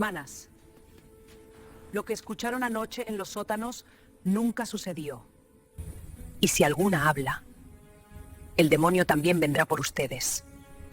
Manas, lo que escucharon anoche en los sótanos nunca sucedió. Y si alguna habla, el demonio también vendrá por ustedes.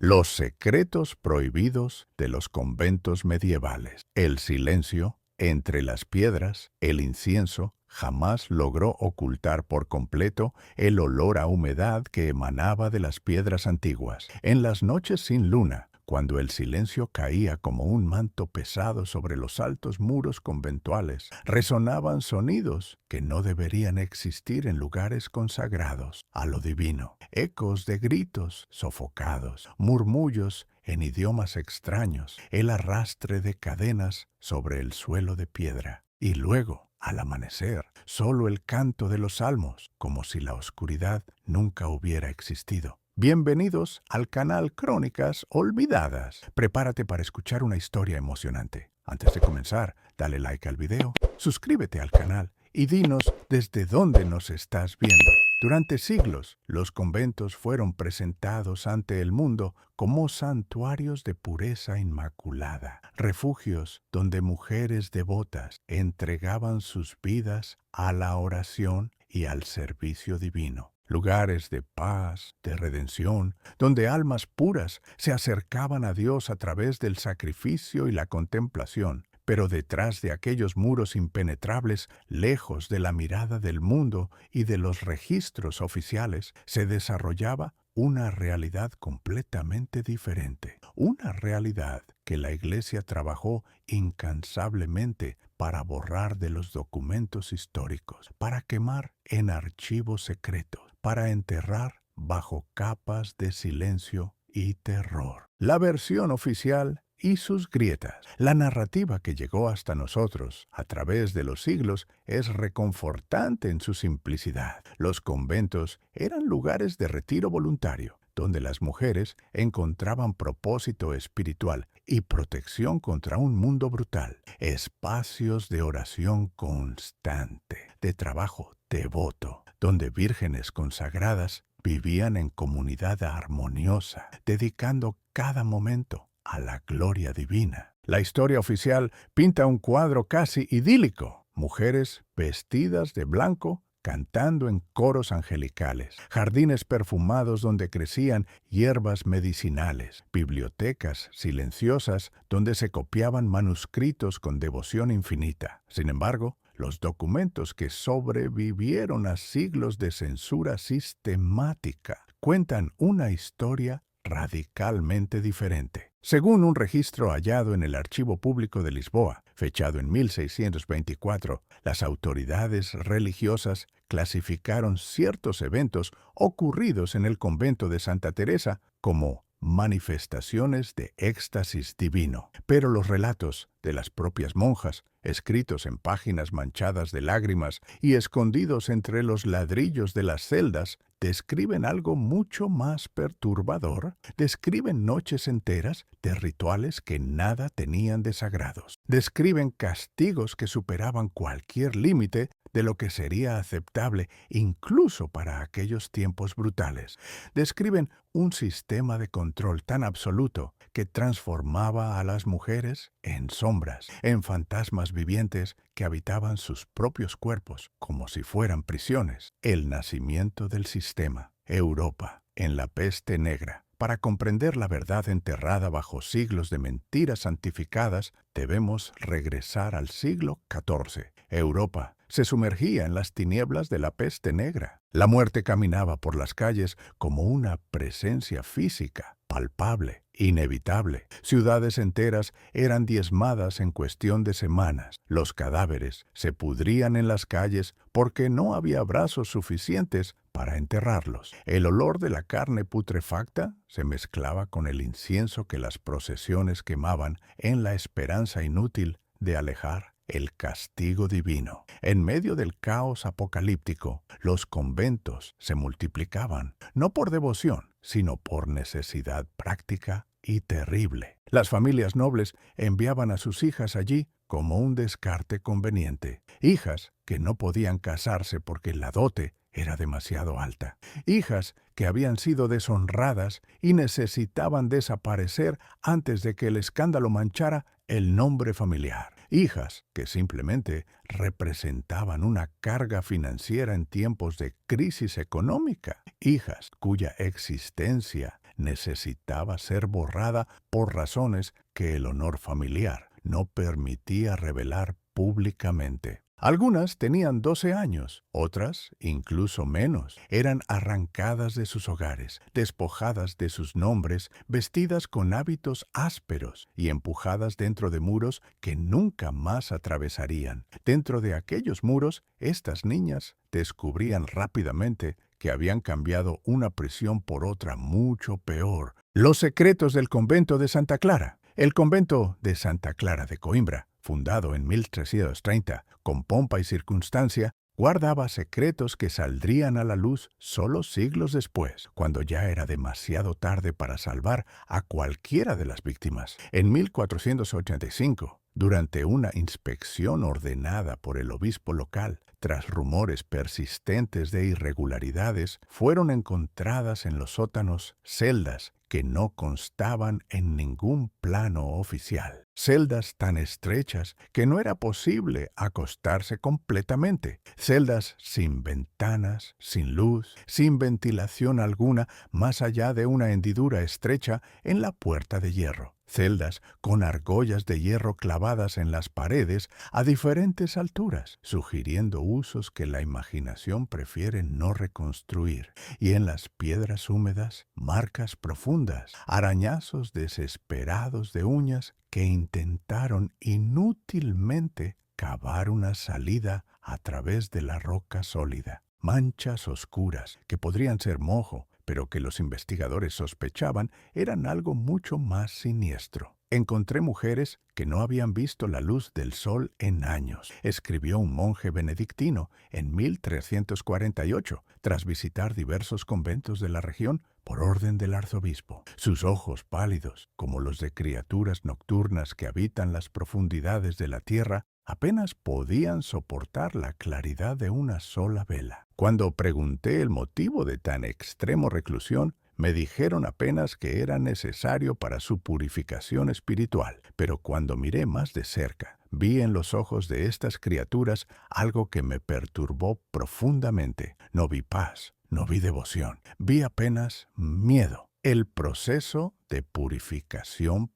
Los secretos prohibidos de los conventos medievales. El silencio entre las piedras, el incienso, jamás logró ocultar por completo el olor a humedad que emanaba de las piedras antiguas. En las noches sin luna, cuando el silencio caía como un manto pesado sobre los altos muros conventuales, resonaban sonidos que no deberían existir en lugares consagrados a lo divino. Ecos de gritos sofocados, murmullos en idiomas extraños, el arrastre de cadenas sobre el suelo de piedra. Y luego, al amanecer, solo el canto de los salmos, como si la oscuridad nunca hubiera existido. Bienvenidos al canal Crónicas Olvidadas. Prepárate para escuchar una historia emocionante. Antes de comenzar, dale like al video, suscríbete al canal y dinos desde dónde nos estás viendo. Durante siglos, los conventos fueron presentados ante el mundo como santuarios de pureza inmaculada, refugios donde mujeres devotas entregaban sus vidas a la oración y al servicio divino. Lugares de paz, de redención, donde almas puras se acercaban a Dios a través del sacrificio y la contemplación. Pero detrás de aquellos muros impenetrables, lejos de la mirada del mundo y de los registros oficiales, se desarrollaba una realidad completamente diferente. Una realidad que la Iglesia trabajó incansablemente para borrar de los documentos históricos, para quemar en archivos secretos, para enterrar bajo capas de silencio y terror. La versión oficial y sus grietas. La narrativa que llegó hasta nosotros a través de los siglos es reconfortante en su simplicidad. Los conventos eran lugares de retiro voluntario, donde las mujeres encontraban propósito espiritual y protección contra un mundo brutal. Espacios de oración constante, de trabajo devoto, donde vírgenes consagradas vivían en comunidad armoniosa, dedicando cada momento a la gloria divina. La historia oficial pinta un cuadro casi idílico. Mujeres vestidas de blanco cantando en coros angelicales, jardines perfumados donde crecían hierbas medicinales, bibliotecas silenciosas donde se copiaban manuscritos con devoción infinita. Sin embargo, los documentos que sobrevivieron a siglos de censura sistemática cuentan una historia radicalmente diferente. Según un registro hallado en el Archivo Público de Lisboa, fechado en 1624, las autoridades religiosas clasificaron ciertos eventos ocurridos en el convento de Santa Teresa como manifestaciones de éxtasis divino. Pero los relatos de las propias monjas, escritos en páginas manchadas de lágrimas y escondidos entre los ladrillos de las celdas, describen algo mucho más perturbador. Describen noches enteras de rituales que nada tenían de sagrados. Describen castigos que superaban cualquier límite de lo que sería aceptable incluso para aquellos tiempos brutales. Describen un sistema de control tan absoluto que transformaba a las mujeres en sombras, en fantasmas vivientes que habitaban sus propios cuerpos como si fueran prisiones. El nacimiento del sistema. Europa, en la peste negra. Para comprender la verdad enterrada bajo siglos de mentiras santificadas, debemos regresar al siglo XIV. Europa se sumergía en las tinieblas de la peste negra. La muerte caminaba por las calles como una presencia física, palpable, inevitable. Ciudades enteras eran diezmadas en cuestión de semanas. Los cadáveres se pudrían en las calles porque no había brazos suficientes para enterrarlos. El olor de la carne putrefacta se mezclaba con el incienso que las procesiones quemaban en la esperanza inútil de alejar el castigo divino. En medio del caos apocalíptico, los conventos se multiplicaban, no por devoción, sino por necesidad práctica y terrible. Las familias nobles enviaban a sus hijas allí como un descarte conveniente. Hijas que no podían casarse porque la dote era demasiado alta. Hijas que habían sido deshonradas y necesitaban desaparecer antes de que el escándalo manchara el nombre familiar. Hijas que simplemente representaban una carga financiera en tiempos de crisis económica. Hijas cuya existencia necesitaba ser borrada por razones que el honor familiar no permitía revelar públicamente. Algunas tenían 12 años, otras incluso menos. Eran arrancadas de sus hogares, despojadas de sus nombres, vestidas con hábitos ásperos y empujadas dentro de muros que nunca más atravesarían. Dentro de aquellos muros, estas niñas descubrían rápidamente que habían cambiado una prisión por otra mucho peor. Los secretos del convento de Santa Clara. El convento de Santa Clara de Coimbra, fundado en 1330, con pompa y circunstancia, guardaba secretos que saldrían a la luz solo siglos después, cuando ya era demasiado tarde para salvar a cualquiera de las víctimas. En 1485, durante una inspección ordenada por el obispo local, tras rumores persistentes de irregularidades, fueron encontradas en los sótanos celdas que no constaban en ningún plano oficial. Celdas tan estrechas que no era posible acostarse completamente. Celdas sin ventanas, sin luz, sin ventilación alguna más allá de una hendidura estrecha en la puerta de hierro. Celdas con argollas de hierro clavadas en las paredes a diferentes alturas, sugiriendo usos que la imaginación prefiere no reconstruir, y en las piedras húmedas, marcas profundas, arañazos desesperados de uñas que intentaron inútilmente cavar una salida a través de la roca sólida. Manchas oscuras que podrían ser moho, pero que los investigadores sospechaban eran algo mucho más siniestro. Encontré mujeres que no habían visto la luz del sol en años, escribió un monje benedictino en 1348, tras visitar diversos conventos de la región por orden del arzobispo. Sus ojos pálidos, como los de criaturas nocturnas que habitan las profundidades de la tierra, apenas podían soportar la claridad de una sola vela. Cuando pregunté el motivo de tan extremo reclusión, me dijeron apenas que era necesario para su purificación espiritual, pero cuando miré más de cerca, vi en los ojos de estas criaturas algo que me perturbó profundamente. No vi paz, no vi devoción, vi apenas miedo. El proceso de purificación.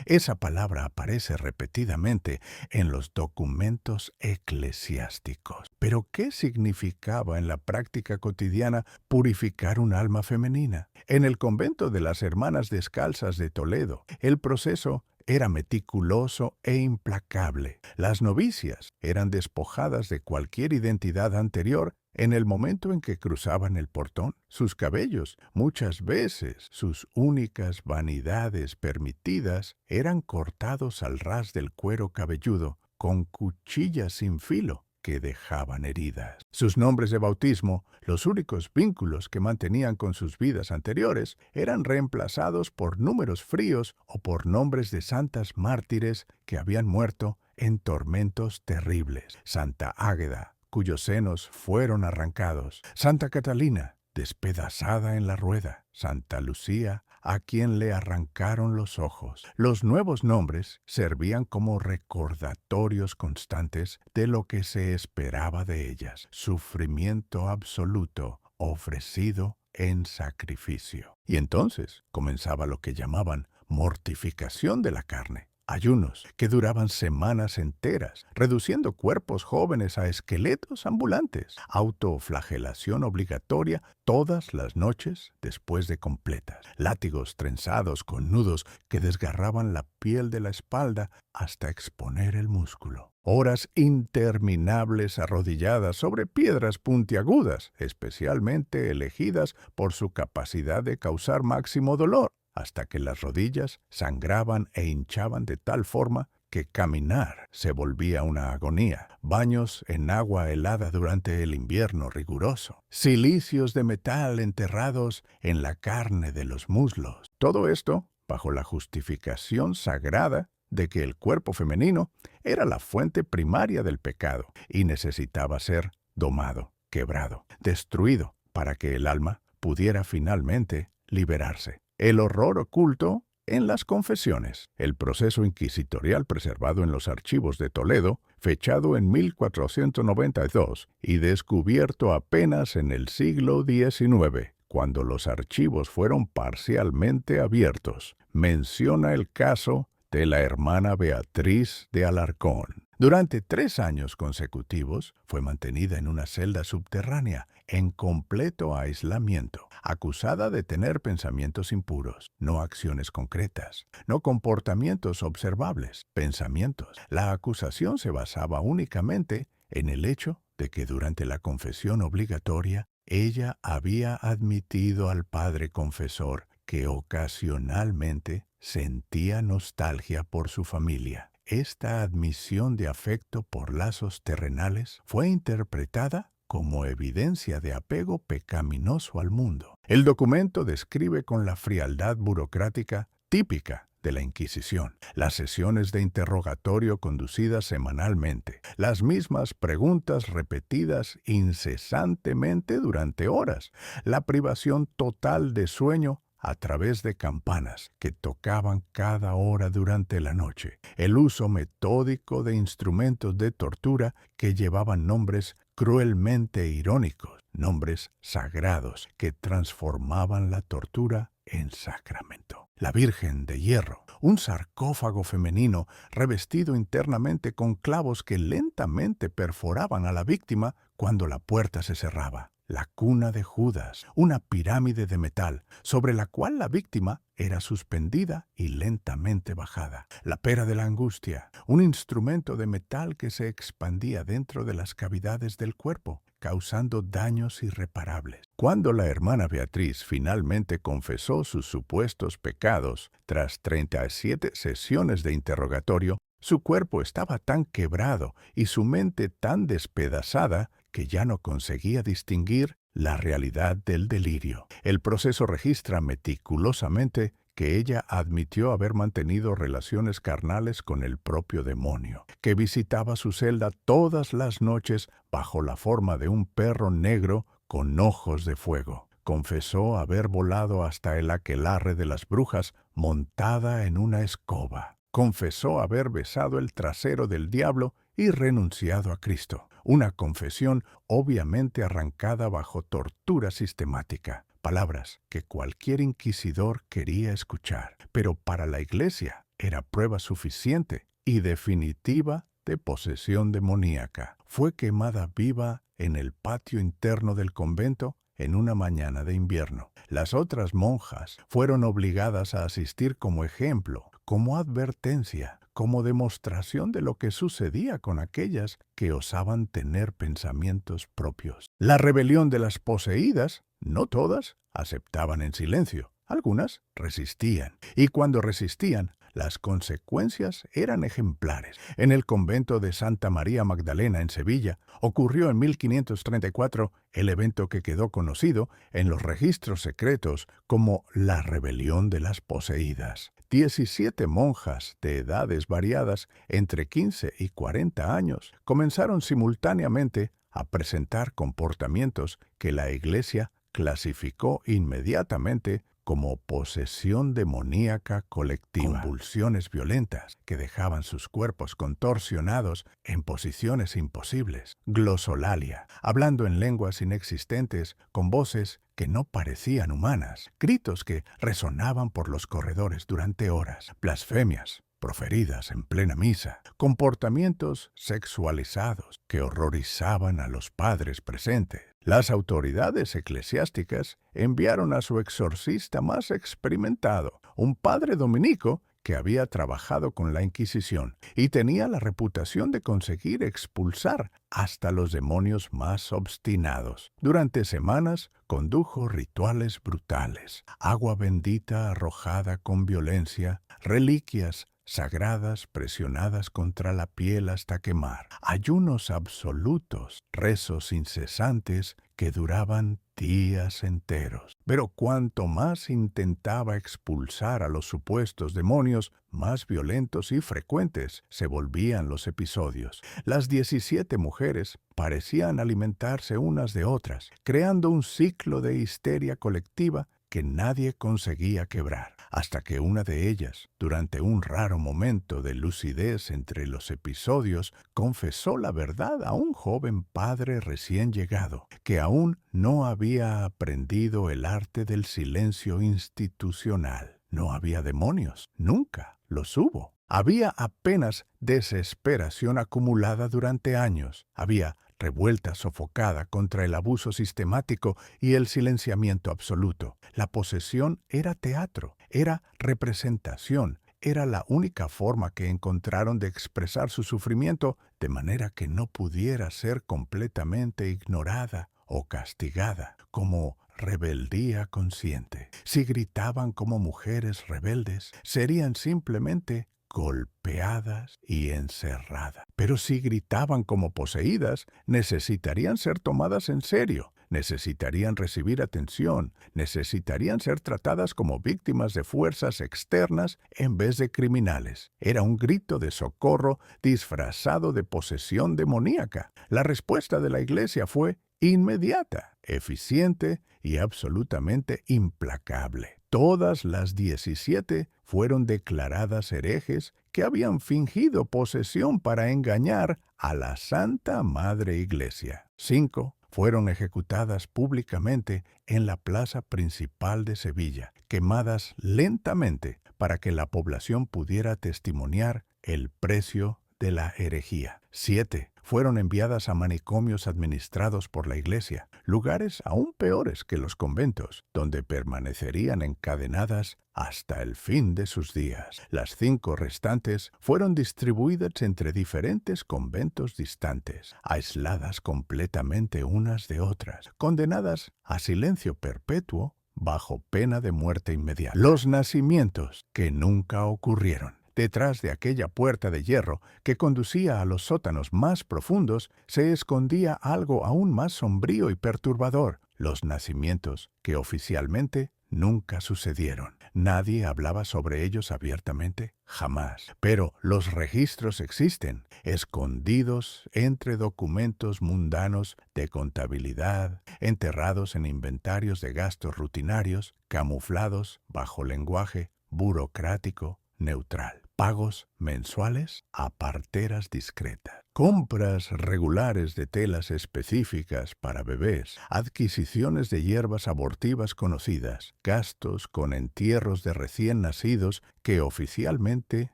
Esa palabra aparece repetidamente en los documentos eclesiásticos. ¿Pero qué significaba en la práctica cotidiana purificar un alma femenina? En el convento de las Hermanas Descalzas de Toledo, el proceso era meticuloso e implacable. Las novicias eran despojadas de cualquier identidad anterior en el momento en que cruzaban el portón. Sus cabellos, muchas veces sus únicas vanidades permitidas, eran cortados al ras del cuero cabelludo con cuchillas sin filo que dejaban heridas. Sus nombres de bautismo, los únicos vínculos que mantenían con sus vidas anteriores, eran reemplazados por números fríos o por nombres de santas mártires que habían muerto en tormentos terribles. Santa Águeda, cuyos senos fueron arrancados. Santa Catalina, despedazada en la rueda. Santa Lucía, a quien le arrancaron los ojos. Los nuevos nombres servían como recordatorios constantes de lo que se esperaba de ellas. Sufrimiento absoluto ofrecido en sacrificio. Y entonces comenzaba lo que llamaban mortificación de la carne. Ayunos que duraban semanas enteras, reduciendo cuerpos jóvenes a esqueletos ambulantes. Autoflagelación obligatoria todas las noches después de completas. Látigos trenzados con nudos que desgarraban la piel de la espalda hasta exponer el músculo. Horas interminables arrodilladas sobre piedras puntiagudas, especialmente elegidas por su capacidad de causar máximo dolor, hasta que las rodillas sangraban e hinchaban de tal forma que caminar se volvía una agonía. Baños en agua helada durante el invierno riguroso. Cilicios de metal enterrados en la carne de los muslos. Todo esto bajo la justificación sagrada de que el cuerpo femenino era la fuente primaria del pecado y necesitaba ser domado, quebrado, destruido para que el alma pudiera finalmente liberarse. El horror oculto en las confesiones. El proceso inquisitorial preservado en los archivos de Toledo, fechado en 1492 y descubierto apenas en el siglo XIX, cuando los archivos fueron parcialmente abiertos, menciona el caso de la hermana Beatriz de Alarcón. Durante 3 años consecutivos fue mantenida en una celda subterránea, en completo aislamiento, acusada de tener pensamientos impuros, no acciones concretas, no comportamientos observables, pensamientos. La acusación se basaba únicamente en el hecho de que durante la confesión obligatoria ella había admitido al padre confesor que ocasionalmente sentía nostalgia por su familia. Esta admisión de afecto por lazos terrenales fue interpretada como evidencia de apego pecaminoso al mundo. El documento describe con la frialdad burocrática típica de la Inquisición las sesiones de interrogatorio conducidas semanalmente, las mismas preguntas repetidas incesantemente durante horas, la privación total de sueño a través de campanas que tocaban cada hora durante la noche, el uso metódico de instrumentos de tortura que llevaban nombres cruelmente irónicos, nombres sagrados que transformaban la tortura en sacramento. La Virgen de Hierro, un sarcófago femenino revestido internamente con clavos que lentamente perforaban a la víctima cuando la puerta se cerraba. La cuna de Judas, una pirámide de metal sobre la cual la víctima era suspendida y lentamente bajada. La pera de la angustia, un instrumento de metal que se expandía dentro de las cavidades del cuerpo, causando daños irreparables. Cuando la hermana Beatriz finalmente confesó sus supuestos pecados, tras 37 sesiones de interrogatorio, su cuerpo estaba tan quebrado y su mente tan despedazada que ya no conseguía distinguir la realidad del delirio. El proceso registra meticulosamente que ella admitió haber mantenido relaciones carnales con el propio demonio, que visitaba su celda todas las noches bajo la forma de un perro negro con ojos de fuego. Confesó haber volado hasta el aquelarre de las brujas montada en una escoba. Confesó haber besado el trasero del diablo y renunciado a Cristo. Una confesión obviamente arrancada bajo tortura sistemática. Palabras que cualquier inquisidor quería escuchar, pero para la Iglesia era prueba suficiente y definitiva de posesión demoníaca. Fue quemada viva en el patio interno del convento en una mañana de invierno. Las otras monjas fueron obligadas a asistir como ejemplo, como advertencia, como demostración de lo que sucedía con aquellas que osaban tener pensamientos propios. La rebelión de las poseídas, no todas, aceptaban en silencio. Algunas resistían, y cuando resistían, las consecuencias eran ejemplares. En el convento de Santa María Magdalena en Sevilla ocurrió en 1534 el evento que quedó conocido en los registros secretos como la rebelión de las poseídas. 17 monjas de edades variadas, entre 15 y 40 años, comenzaron simultáneamente a presentar comportamientos que la Iglesia clasificó inmediatamente como posesión demoníaca colectiva. Convulsiones violentas que dejaban sus cuerpos contorsionados en posiciones imposibles. Glosolalia, hablando en lenguas inexistentes con voces que no parecían humanas. Gritos que resonaban por los corredores durante horas. Blasfemias proferidas en plena misa. Comportamientos sexualizados que horrorizaban a los padres presentes. Las autoridades eclesiásticas enviaron a su exorcista más experimentado, un padre dominico que había trabajado con la Inquisición y tenía la reputación de conseguir expulsar hasta los demonios más obstinados. Durante semanas condujo rituales brutales, agua bendita arrojada con violencia, reliquias sagradas presionadas contra la piel hasta quemar, ayunos absolutos, rezos incesantes que duraban días enteros. Pero cuanto más intentaba expulsar a los supuestos demonios, más violentos y frecuentes se volvían los episodios. Las 17 mujeres parecían alimentarse unas de otras, creando un ciclo de histeria colectiva que nadie conseguía quebrar. hasta que una de ellas, durante un raro momento de lucidez entre los episodios, confesó la verdad a un joven padre recién llegado, que aún no había aprendido el arte del silencio institucional. No había demonios, nunca los hubo. Había apenas desesperación acumulada durante años. Había revuelta sofocada contra el abuso sistemático y el silenciamiento absoluto. La posesión era teatro, era representación, era la única forma que encontraron de expresar su sufrimiento de manera que no pudiera ser completamente ignorada o castigada, como rebeldía consciente. Si gritaban como mujeres rebeldes, serían simplemente golpeadas y encerradas. Pero si gritaban como poseídas, necesitarían ser tomadas en serio, necesitarían recibir atención, necesitarían ser tratadas como víctimas de fuerzas externas en vez de criminales. Era un grito de socorro disfrazado de posesión demoníaca. La respuesta de la Iglesia fue inmediata, eficiente y absolutamente implacable. Todas las 17 fueron declaradas herejes que habían fingido posesión para engañar a la Santa Madre Iglesia. 5 fueron ejecutadas públicamente en la plaza principal de Sevilla, quemadas lentamente para que la población pudiera testimoniar el precio de la herejía. 7 fueron enviadas a manicomios administrados por la Iglesia, lugares aún peores que los conventos, donde permanecerían encadenadas hasta el fin de sus días. Las 5 restantes fueron distribuidas entre diferentes conventos distantes, aisladas completamente unas de otras, condenadas a silencio perpetuo bajo pena de muerte inmediata. Los nacimientos que nunca ocurrieron. Detrás de aquella puerta de hierro que conducía a los sótanos más profundos se escondía algo aún más sombrío y perturbador: los nacimientos que oficialmente nunca sucedieron. Nadie hablaba sobre ellos abiertamente, jamás. Pero los registros existen, escondidos entre documentos mundanos de contabilidad, enterrados en inventarios de gastos rutinarios, camuflados bajo lenguaje burocrático neutral. Pagos mensuales a parteras discretas. Compras regulares de telas específicas para bebés. Adquisiciones de hierbas abortivas conocidas. Gastos con entierros de recién nacidos que oficialmente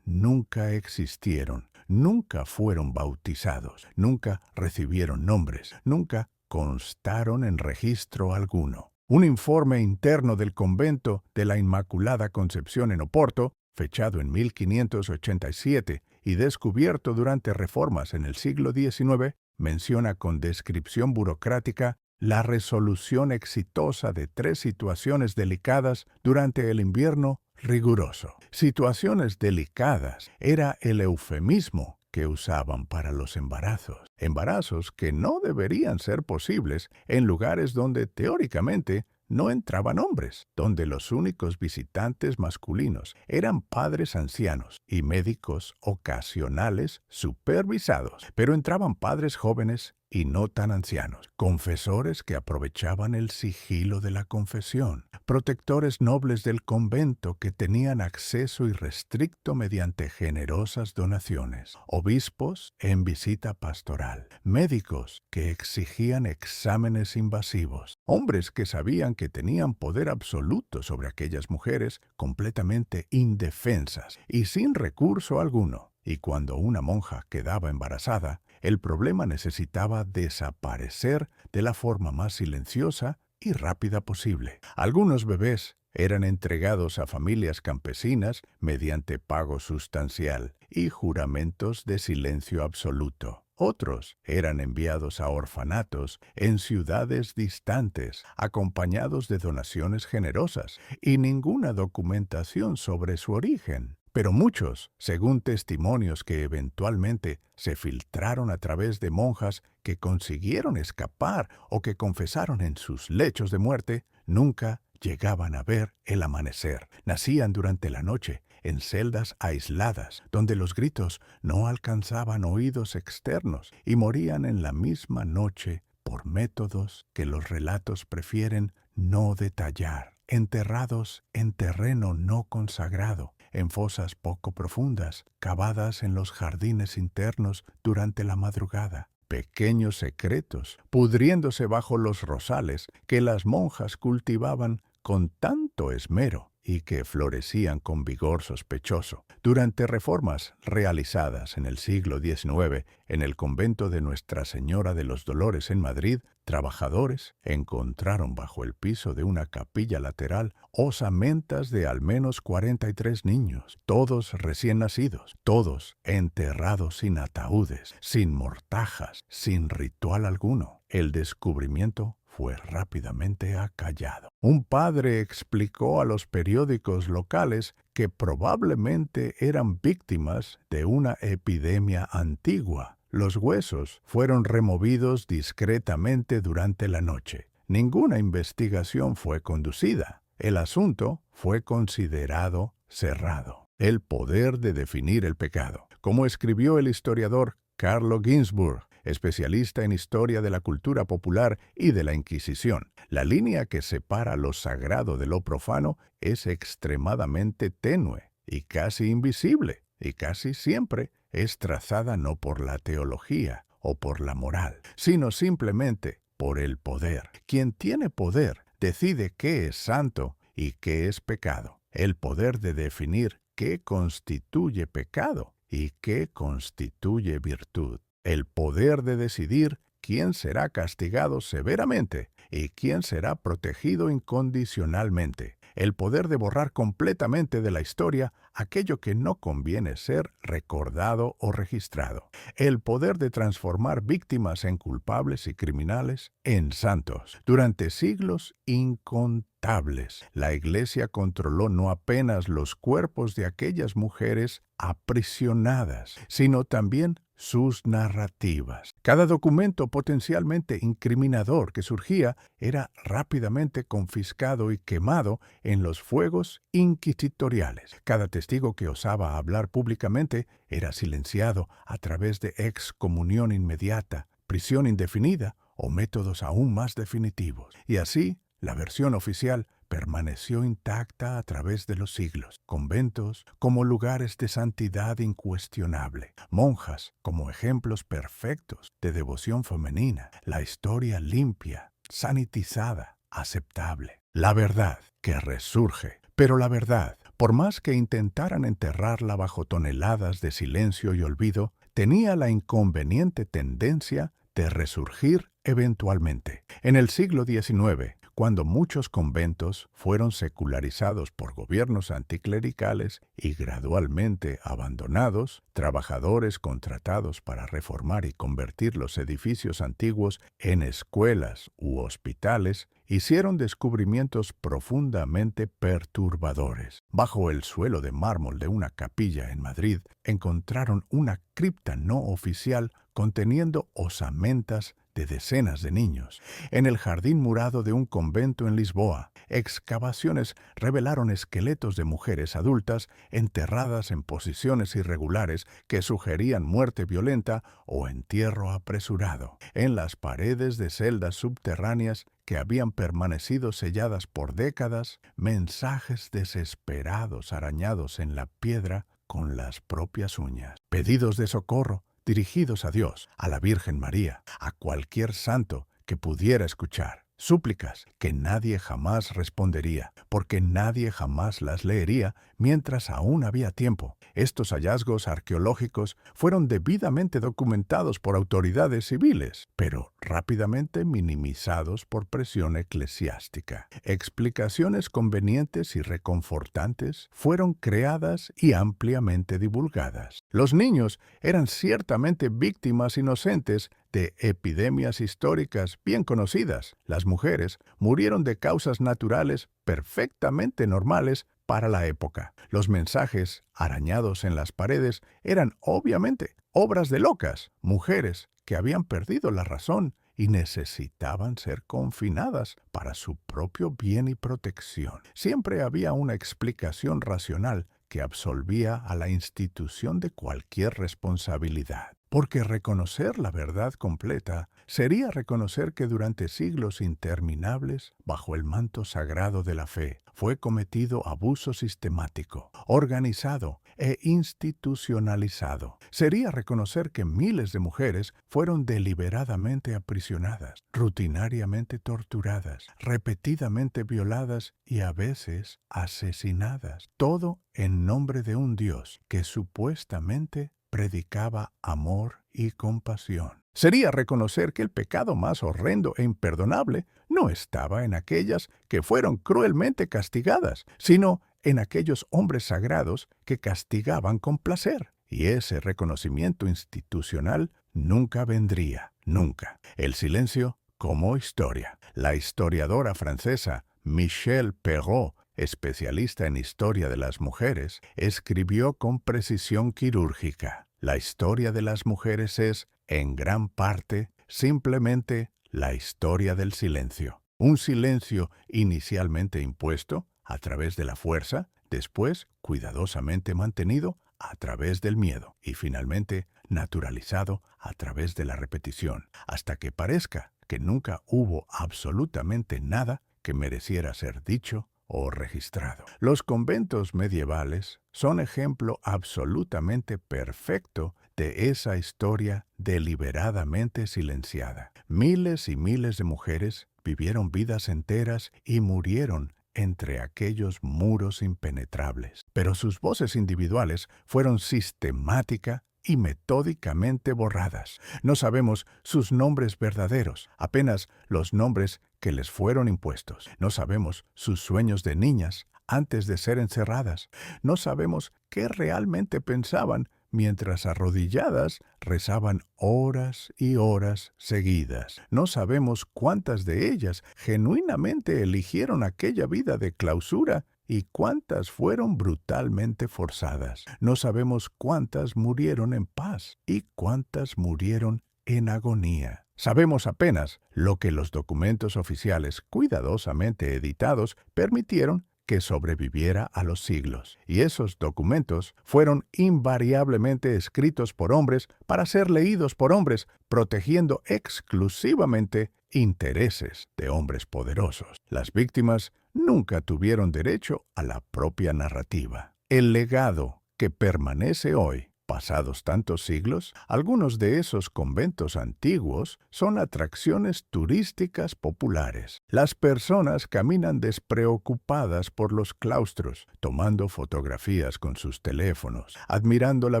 nunca existieron. Nunca fueron bautizados. Nunca recibieron nombres. Nunca constaron en registro alguno. Un informe interno del convento de la Inmaculada Concepción en Oporto, fechado en 1587 y descubierto durante reformas en el siglo XIX, menciona con descripción burocrática la resolución exitosa de 3 situaciones delicadas durante el invierno riguroso. Situaciones delicadas era el eufemismo que usaban para los embarazos. Embarazos que no deberían ser posibles en lugares donde teóricamente no entraban hombres, donde los únicos visitantes masculinos eran padres ancianos y médicos ocasionales supervisados, pero entraban padres jóvenes y no tan ancianos, confesores que aprovechaban el sigilo de la confesión, protectores nobles del convento que tenían acceso irrestricto mediante generosas donaciones, obispos en visita pastoral, médicos que exigían exámenes invasivos, hombres que sabían que tenían poder absoluto sobre aquellas mujeres completamente indefensas y sin recurso alguno. Y cuando una monja quedaba embarazada, el problema necesitaba desaparecer de la forma más silenciosa y rápida posible. Algunos bebés eran entregados a familias campesinas mediante pago sustancial y juramentos de silencio absoluto. Otros eran enviados a orfanatos en ciudades distantes, acompañados de donaciones generosas y ninguna documentación sobre su origen. Pero muchos, según testimonios que eventualmente se filtraron a través de monjas que consiguieron escapar o que confesaron en sus lechos de muerte, nunca llegaban a ver el amanecer. Nacían durante la noche, en celdas aisladas, donde los gritos no alcanzaban oídos externos, y morían en la misma noche por métodos que los relatos prefieren no detallar. enterrados en terreno no consagrado, en fosas poco profundas, cavadas en los jardines internos durante la madrugada. Pequeños secretos, pudriéndose bajo los rosales que las monjas cultivaban con tanto esmero y que florecían con vigor sospechoso. Durante reformas realizadas en el siglo XIX en el convento de Nuestra Señora de los Dolores en Madrid, trabajadores encontraron bajo el piso de una capilla lateral osamentas de al menos 43 niños, todos recién nacidos, todos enterrados sin ataúdes, sin mortajas, sin ritual alguno. El descubrimiento fue rápidamente acallado. Un padre explicó a los periódicos locales que probablemente eran víctimas de una epidemia antigua. Los huesos fueron removidos discretamente durante la noche. Ninguna investigación fue conducida. El asunto fue considerado cerrado. El poder de definir el pecado. Como escribió el historiador Carlo Ginzburg, especialista en historia de la cultura popular y de la Inquisición, la línea que separa lo sagrado de lo profano es extremadamente tenue y casi invisible, y casi siempre es trazada no por la teología o por la moral, sino simplemente por el poder. Quien tiene poder decide qué es santo y qué es pecado. El poder de definir qué constituye pecado y qué constituye virtud. El poder de decidir quién será castigado severamente y quién será protegido incondicionalmente. El poder de borrar completamente de la historia aquello que no conviene ser recordado o registrado. El poder de transformar víctimas en culpables y criminales en santos. Durante siglos incontables, la Iglesia controló no apenas los cuerpos de aquellas mujeres aprisionadas, sino también sus narrativas. Cada documento potencialmente incriminador que surgía era rápidamente confiscado y quemado en los fuegos inquisitoriales. Cada testigo que osaba hablar públicamente era silenciado a través de excomunión inmediata, prisión indefinida o métodos aún más definitivos. Y así, la versión oficial permaneció intacta a través de los siglos. Conventos como lugares de santidad incuestionable, monjas como ejemplos perfectos de devoción femenina, la historia limpia, sanitizada, aceptable. La verdad que resurge, pero la verdad, por más que intentaran enterrarla bajo toneladas de silencio y olvido, tenía la inconveniente tendencia de resurgir eventualmente. En el siglo XIX, cuando muchos conventos fueron secularizados por gobiernos anticlericales y gradualmente abandonados, trabajadores contratados para reformar y convertir los edificios antiguos en escuelas u hospitales hicieron descubrimientos profundamente perturbadores. Bajo el suelo de mármol de una capilla en Madrid encontraron una cripta no oficial conteniendo osamentas de decenas de niños. En el jardín murado de un convento en Lisboa, excavaciones revelaron esqueletos de mujeres adultas enterradas en posiciones irregulares que sugerían muerte violenta o entierro apresurado. En las paredes de celdas subterráneas que habían permanecido selladas por décadas, mensajes desesperados arañados en la piedra con las propias uñas. Pedidos de socorro dirigidos a Dios, a la Virgen María, a cualquier santo que pudiera escuchar. Súplicas que nadie jamás respondería, porque nadie jamás las leería mientras aún había tiempo. Estos hallazgos arqueológicos fueron debidamente documentados por autoridades civiles, pero rápidamente minimizados por presión eclesiástica. Explicaciones convenientes y reconfortantes fueron creadas y ampliamente divulgadas. Los niños eran ciertamente víctimas inocentes de epidemias históricas bien conocidas. Las mujeres murieron de causas naturales perfectamente normales para la época. Los mensajes arañados en las paredes eran obviamente obras de locas, mujeres que habían perdido la razón y necesitaban ser confinadas para su propio bien y protección. Siempre había una explicación racional que absolvía a la institución de cualquier responsabilidad. porque reconocer la verdad completa sería reconocer que durante siglos interminables, bajo el manto sagrado de la fe, fue cometido abuso sistemático, organizado e institucionalizado. Sería reconocer que miles de mujeres fueron deliberadamente aprisionadas, rutinariamente torturadas, repetidamente violadas y a veces asesinadas. Todo en nombre de un Dios que supuestamente predicaba amor y compasión. Sería reconocer que el pecado más horrendo e imperdonable no estaba en aquellas que fueron cruelmente castigadas, sino en aquellos hombres sagrados que castigaban con placer. Y ese reconocimiento institucional nunca vendría, nunca. El silencio como historia. La historiadora francesa Michelle Perrault, especialista en historia de las mujeres, escribió con precisión quirúrgica: la historia de las mujeres es, en gran parte, simplemente la historia del silencio. Un silencio inicialmente impuesto a través de la fuerza, después cuidadosamente mantenido a través del miedo y finalmente naturalizado a través de la repetición, hasta que parezca que nunca hubo absolutamente nada que mereciera ser dicho o registrado. Los conventos medievales son ejemplo absolutamente perfecto de esa historia deliberadamente silenciada. Miles y miles de mujeres vivieron vidas enteras y murieron entre aquellos muros impenetrables, pero sus voces individuales fueron sistemática y metódicamente borradas. No sabemos sus nombres verdaderos, apenas los nombres que les fueron impuestos. No sabemos sus sueños de niñas antes de ser encerradas. No sabemos qué realmente pensaban mientras arrodilladas rezaban horas y horas seguidas. No sabemos cuántas de ellas genuinamente eligieron aquella vida de clausura y cuántas fueron brutalmente forzadas. No sabemos cuántas murieron en paz y cuántas murieron en agonía. Sabemos apenas lo que los documentos oficiales cuidadosamente editados permitieron que sobreviviera a los siglos. Y esos documentos fueron invariablemente escritos por hombres para ser leídos por hombres, protegiendo exclusivamente intereses de hombres poderosos. Las víctimas nunca tuvieron derecho a la propia narrativa. El legado que permanece hoy, pasados tantos siglos, algunos de esos conventos antiguos son atracciones turísticas populares. Las personas caminan despreocupadas por los claustros, tomando fotografías con sus teléfonos, admirando la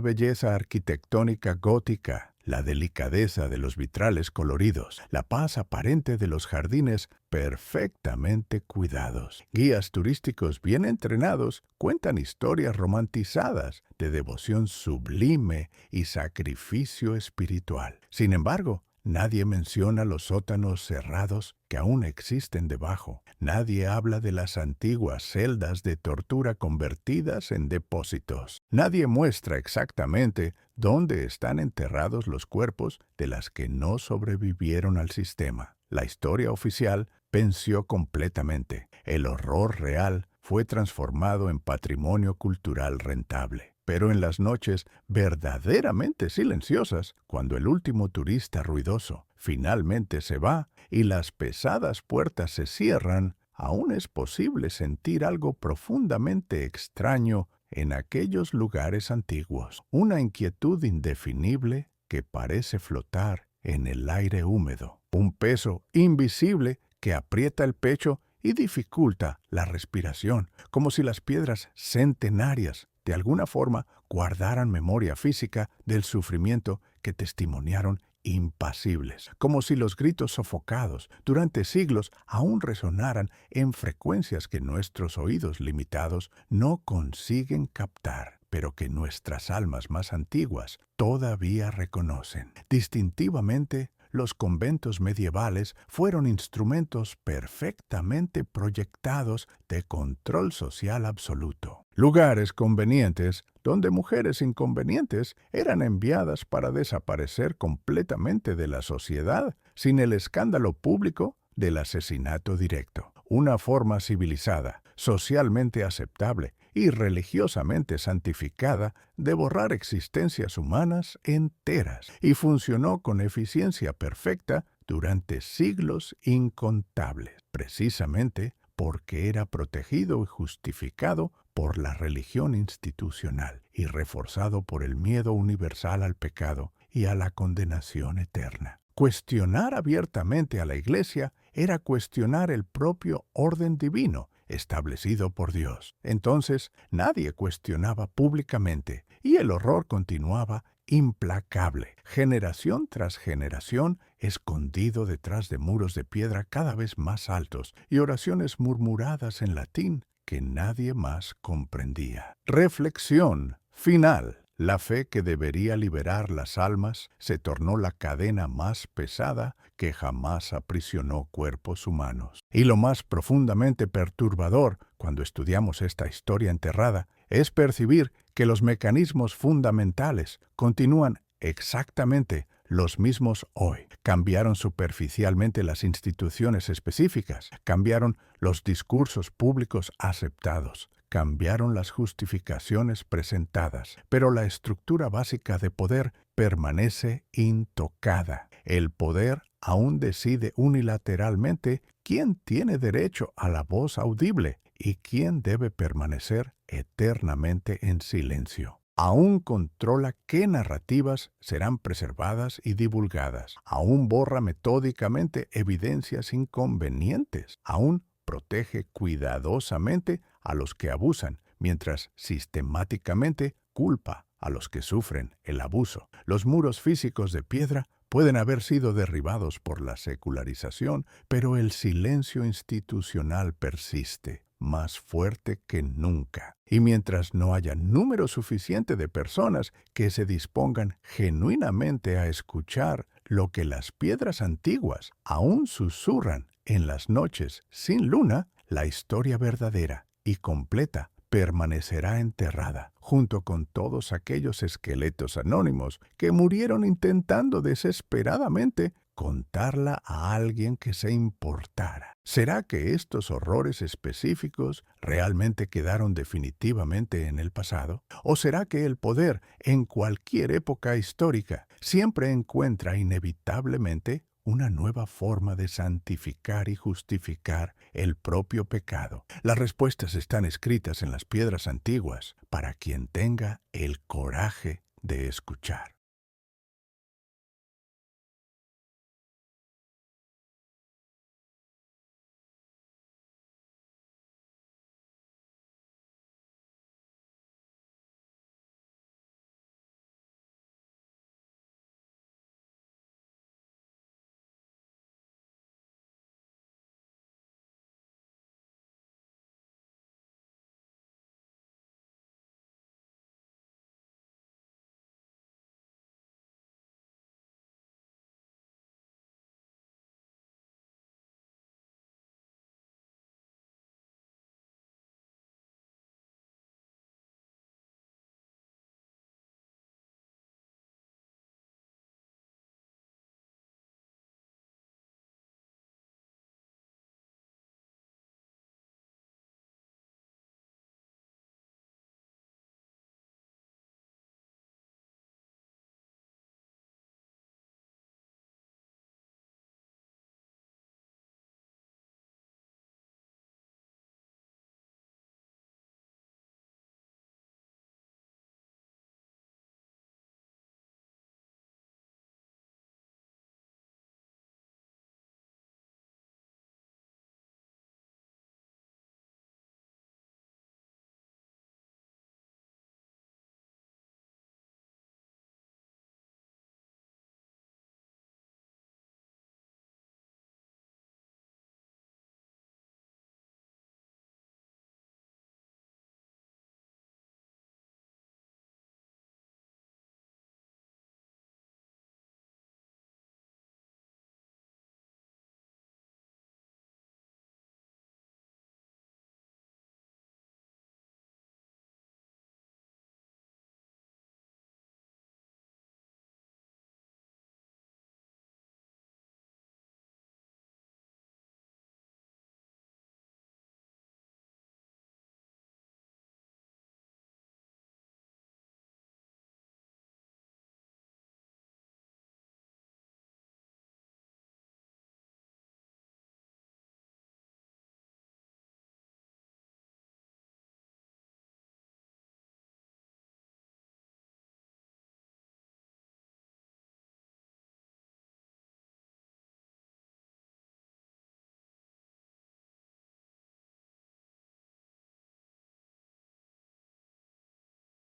belleza arquitectónica gótica, la delicadeza de los vitrales coloridos, la paz aparente de los jardines perfectamente cuidados. Guías turísticos bien entrenados cuentan historias romantizadas de devoción sublime y sacrificio espiritual. Sin embargo, nadie menciona los sótanos cerrados que aún existen debajo. Nadie habla de las antiguas celdas de tortura convertidas en depósitos. Nadie muestra exactamente dónde están enterrados los cuerpos de las que no sobrevivieron al sistema. La historia oficial venció completamente. El horror real fue transformado en patrimonio cultural rentable. Pero en las noches verdaderamente silenciosas, cuando el último turista ruidoso finalmente se va y las pesadas puertas se cierran, aún es posible sentir algo profundamente extraño en aquellos lugares antiguos. Una inquietud indefinible que parece flotar en el aire húmedo. Un peso invisible que aprieta el pecho y dificulta la respiración, como si las piedras centenarias de alguna forma guardaran memoria física del sufrimiento que testimoniaron impasibles, como si los gritos sofocados durante siglos aún resonaran en frecuencias que nuestros oídos limitados no consiguen captar, pero que nuestras almas más antiguas todavía reconocen. Distintivamente, los conventos medievales fueron instrumentos perfectamente proyectados de control social absoluto. Lugares convenientes donde mujeres inconvenientes eran enviadas para desaparecer completamente de la sociedad sin el escándalo público del asesinato directo. Una forma civilizada, socialmente aceptable y religiosamente santificada de borrar existencias humanas enteras, y funcionó con eficiencia perfecta durante siglos incontables, precisamente porque era protegido y justificado por la religión institucional y reforzado por el miedo universal al pecado y a la condenación eterna. Cuestionar abiertamente a la Iglesia era cuestionar el propio orden divino establecido por Dios. Entonces nadie cuestionaba públicamente y el horror continuaba implacable, generación tras generación, escondido detrás de muros de piedra cada vez más altos y oraciones murmuradas en latín que nadie más comprendía. Reflexión final. La fe que debería liberar las almas se tornó la cadena más pesada que jamás aprisionó cuerpos humanos. Y lo más profundamente perturbador, cuando estudiamos esta historia enterrada, es percibir que los mecanismos fundamentales continúan exactamente los mismos hoy. Cambiaron superficialmente las instituciones específicas, cambiaron los discursos públicos aceptados, cambiaron las justificaciones presentadas, pero la estructura básica de poder permanece intocada. El poder aún decide unilateralmente quién tiene derecho a la voz audible y quién debe permanecer eternamente en silencio. Aún controla qué narrativas serán preservadas y divulgadas. Aún borra metódicamente evidencias inconvenientes. Aún protege cuidadosamente a los que abusan, mientras sistemáticamente culpa a los que sufren el abuso. Los muros físicos de piedra pueden haber sido derribados por la secularización, pero el silencio institucional persiste, más fuerte que nunca. Y mientras no haya número suficiente de personas que se dispongan genuinamente a escuchar lo que las piedras antiguas aún susurran en las noches sin luna, la historia verdadera y completa permanecerá enterrada, junto con todos aquellos esqueletos anónimos que murieron intentando desesperadamente contarla a alguien que se importara. ¿Será que estos horrores específicos realmente quedaron definitivamente en el pasado? ¿O será que el poder, en cualquier época histórica, siempre encuentra inevitablemente una nueva forma de santificar y justificar el propio pecado? Las respuestas están escritas en las piedras antiguas para quien tenga el coraje de escuchar.